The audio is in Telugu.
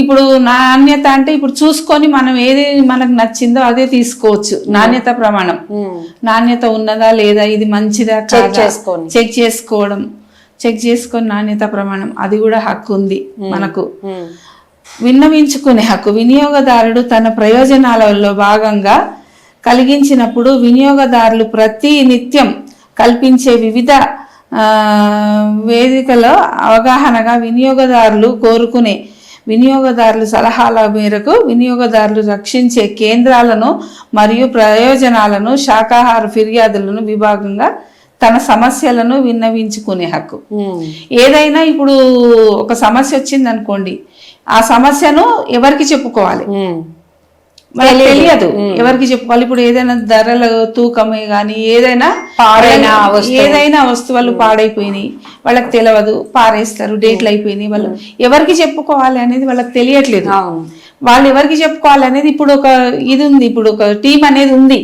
ఇప్పుడు నాణ్యత అంటే ఇప్పుడు చూసుకొని మనం ఏది మనకు నచ్చిందో అదే తీసుకోవచ్చు. నాణ్యత ప్రమాణం, నాణ్యత ఉన్నదా లేదా, ఇది మంచిదా కాదా చెక్ చేసుకొని నాణ్యత ప్రమాణం, అది కూడా హక్కు ఉంది మనకు. విన్నవించుకునే హక్కు, వినియోగదారుడు తన ప్రయోజనాలలో భాగంగా కలిగించినప్పుడు వినియోగదారులు ప్రతి నిత్యం కల్పించే వివిధ వేదికలో అవగాహనగా వినియోగదారులు కోరుకునే వినియోగదారుల సలహాల మేరకు వినియోగదారులు రక్షించే కేంద్రాలను మరియు ప్రయోజనాలను శాఖాహార ఫిర్యాదులను విభాగంగా తన సమస్యలను విన్నవించుకునే హక్కు. ఏదైనా ఇప్పుడు ఒక సమస్య వచ్చింది అనుకోండి, ఆ సమస్యను ఎవరికి చెప్పుకోవాలి, మనకు తెలియదు ఎవరికి చెప్పుకోవాలి. ఇప్పుడు ఏదైనా ధరల తూకమే కానీ ఏదైనా వస్తువులు పాడైపోయినాయి, వాళ్ళకి తెలియదు, పారేస్తారు, డేట్లు అయిపోయినాయి, వాళ్ళు ఎవరికి చెప్పుకోవాలి అనేది వాళ్ళకి తెలియట్లేదు. వాళ్ళు ఎవరికి చెప్పుకోవాలి అనేది ఇప్పుడు ఒక ఇది ఉంది, ఇప్పుడు ఒక టీం అనేది ఉంది.